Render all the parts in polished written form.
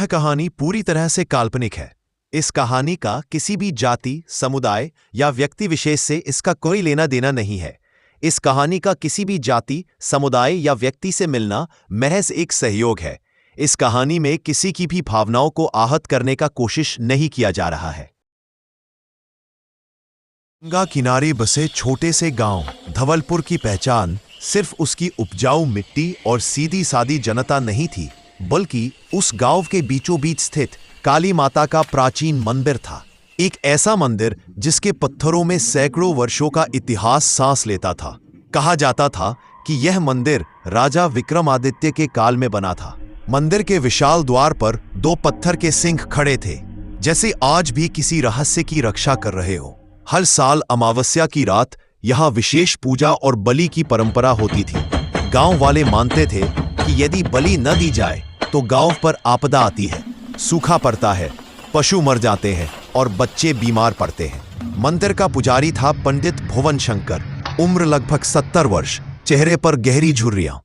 यह कहानी पूरी तरह से काल्पनिक है। इस कहानी का किसी भी जाति, समुदाय या व्यक्ति विशेष से इसका कोई लेना देना नहीं है। इस कहानी का किसी भी जाति, समुदाय या व्यक्ति से मिलना महज एक सहयोग है। इस कहानी में किसी की भी भावनाओं को आहत करने का कोशिश नहीं किया जा रहा है। गंगा किनारे बसे छोटे से गांव धवलपुर की पहचान सिर्फ उसकी उपजाऊ मिट्टी और सीधी सादी जनता नहीं थी, बल्कि उस गांव के बीचों बीच स्थित काली माता का प्राचीन मंदिर था। एक ऐसा मंदिर जिसके पत्थरों में सैकड़ों वर्षों का इतिहास सांस लेता था। कहा जाता था कि यह मंदिर राजा विक्रमादित्य के काल में बना था। मंदिर के विशाल द्वार पर दो पत्थर के सिंह खड़े थे, जैसे आज भी किसी रहस्य की रक्षा कर रहे हो। हर साल अमावस्या की रात यहाँ विशेष पूजा और बलि की परंपरा होती थी। गांव वाले मानते थे कि यदि बलि न दी जाए तो गांव पर आपदा आती है, सूखा पड़ता है, पशु मर जाते हैं और बच्चे बीमार पड़ते हैं। मंदिर का पुजारी था पंडित भुवन शंकर, उम्र लगभग 70 वर्ष, चेहरे पर गहरी झुर्रियां,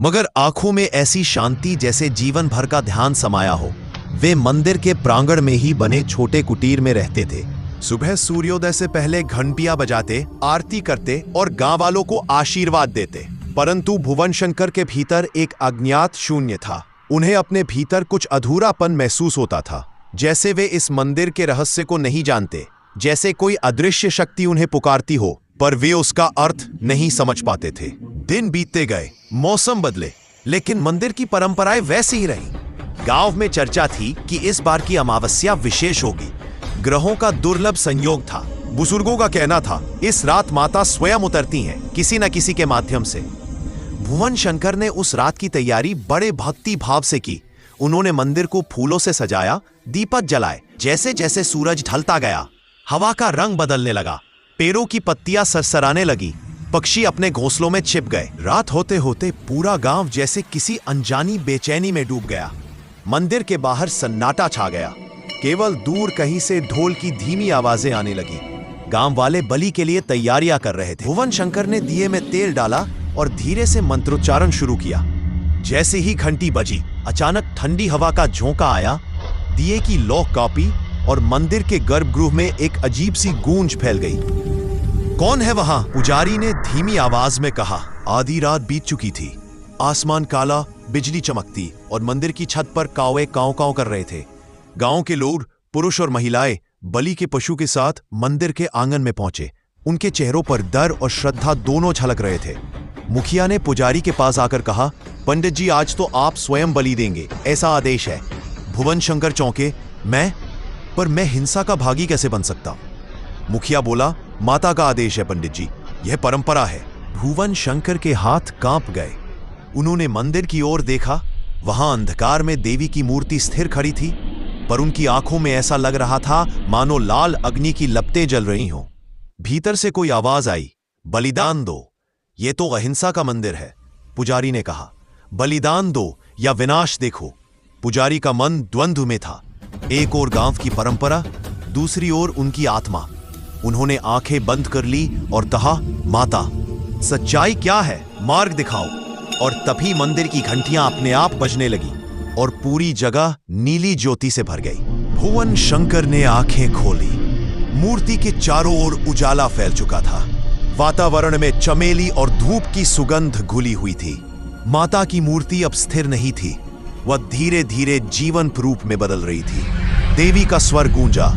मगर आंखों में ऐसी शांति जैसे जीवन भर का ध्यान समाया हो। वे मंदिर के प्रांगण में ही बने छोटे कुटीर में रहते थे। सुबह सूर्योदय से पहले घंटियां बजाते, आरती करते और गांव वालों को आशीर्वाद देते। परंतु भुवन शंकर के भीतर एक अज्ञात शून्य था। उन्हें अपने भीतर कुछ अधूरापन महसूस होता था, जैसे वे इस मंदिर के रहस्य को नहीं जानते, जैसे कोई अदृश्य शक्ति उन्हें पुकारती हो, पर वे उसका अर्थ नहीं समझ पाते थे। दिन बीतते गए, मौसम बदले, लेकिन मंदिर की परंपराएं वैसी ही रहीं। गांव में चर्चा थी कि इस बार की अमावस्या विशेष होगी। ग्रहों का दुर्लभ संयोग था। बुजुर्गों का कहना था इस रात माता स्वयं उतरती हैं, किसी न किसी के माध्यम से। भुवन शंकर ने उस रात की तैयारी बड़े भक्ति भाव से की। उन्होंने मंदिर को फूलों से सजाया, दीपक जलाए। जैसे जैसे सूरज ढलता गया, हवा का रंग बदलने लगा, पेड़ों की पत्तियां सरसराने लगी, पक्षी अपने घोंसलों में छिप गए। रात होते होते पूरा गांव जैसे किसी अनजानी बेचैनी में डूब गया। मंदिर के बाहर सन्नाटा छा गया। केवल दूर कहीं से ढोल की धीमी आवाजें आने लगी। गांव वाले बलि के लिए तैयारियां कर रहे थे। भुवन शंकर ने दिए में तेल डाला और धीरे से मंत्रोच्चारण शुरू किया। जैसे ही घंटी बजी, अचानक ठंडी हवा का झोंका आया, दिए की लौ कांपी और मंदिर के गर्भगृह में एक अजीब सी गूंज फैल गई। कौन है वहां? पुजारी ने धीमी आवाज में कहा। आधी रात बीत चुकी थी। आसमान काला, बिजली चमकती और मंदिर की छत पर कावे कांव कांव कर रहे थे। गांव के लोग, पुरुष और महिलाएं, बलि के पशु के साथ मंदिर के आंगन में पहुंचे। उनके चेहरों पर डर और श्रद्धा दोनों झलक रहे थे। मुखिया ने पुजारी के पास आकर कहा, पंडित जी, आज तो आप स्वयं बलि देंगे, ऐसा आदेश है। भुवन शंकर चौंके। पर मैं हिंसा का भागी कैसे बन सकता? मुखिया बोला, माता का आदेश है पंडित जी, यह परंपरा है। भुवन शंकर के हाथ कांप गए। उन्होंने मंदिर की ओर देखा। वहां अंधकार में देवी की मूर्ति स्थिर खड़ी थी, पर उनकी आंखों में ऐसा लग रहा था मानो लाल अग्नि की लपटें जल रही हों। भीतर से कोई आवाज आई, बलिदान दो, ये तो अहिंसा का मंदिर है। पुजारी ने कहा, बलिदान दो या विनाश देखो। पुजारी का मन द्वंद्व में था। एक ओर गांव की परंपरा, दूसरी ओर उनकी आत्मा। उन्होंने आंखें बंद कर ली और कहा, माता, सच्चाई क्या है? मार्ग दिखाओ। और तभी मंदिर की घंटियां अपने आप बजने लगी और पूरी जगह नीली ज्योति से भर गई। भुवन शंकर ने आंखें खोली। मूर्ति के चारों ओर उजाला फैल चुका था। वातावरण में चमेली और धूप की सुगंध घुली हुई थी। माता की मूर्ति अब स्थिर नहीं थी, वह धीरे धीरे जीवन रूप में बदल रही थी। देवी का स्वर गूंजा,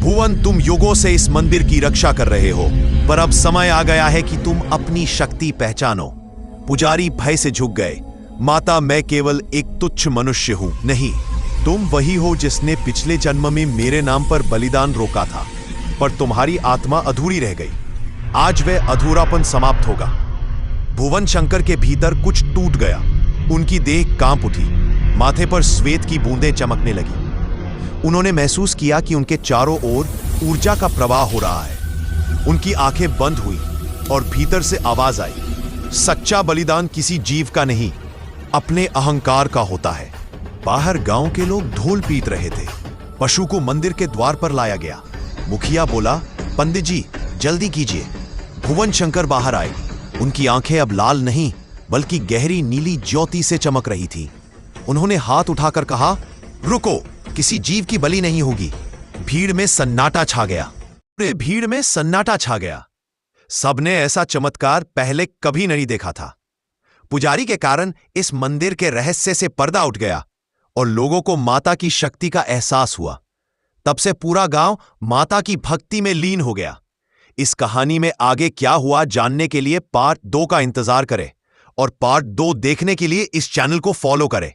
भुवन, तुम युगों से इस मंदिर की रक्षा कर रहे हो, पर अब समय आ गया है कि तुम अपनी शक्ति पहचानो। पुजारी भय से झुक गए। माता, मैं केवल एक तुच्छ मनुष्य हूं। नहीं, तुम वही हो जिसने पिछले जन्म में मेरे नाम पर बलिदान रोका था, पर तुम्हारी आत्मा अधूरी रह गई। आज वह अधूरापन समाप्त होगा। भुवन शंकर के भीतर कुछ टूट गया। उनकी देह कांप उठी। माथे पर श्वेत की बूंदें चमकने लगी। उन्होंने महसूस किया कि उनके चारों ओर ऊर्जा का प्रवाह हो रहा है। उनकी आंखें बंद हुई और भीतर से आवाज आई, सच्चा बलिदान किसी जीव का नहीं, अपने अहंकार का होता है। बाहर गांव के लोग ढोल पीट रहे थे। पशु को मंदिर के द्वार पर लाया गया। मुखिया बोला, पंडित जी, जल्दी कीजिए। भुवन शंकर बाहर आए। उनकी आंखें अब लाल नहीं बल्कि गहरी नीली ज्योति से चमक रही थी। उन्होंने हाथ उठाकर कहा, रुको, किसी जीव की बलि नहीं होगी। भीड़ में सन्नाटा छा गया। पूरे भीड़ में सन्नाटा छा गया। सबने ऐसा चमत्कार पहले कभी नहीं देखा था। पुजारी के कारण इस मंदिर के रहस्य से पर्दा उठ गया और लोगों को माता की शक्ति का एहसास हुआ। तब से पूरा गांव माता की भक्ति में लीन हो गया। इस कहानी में आगे क्या हुआ जानने के लिए पार्ट 2 का इंतजार करें और पार्ट 2 देखने के लिए इस चैनल को फॉलो करें।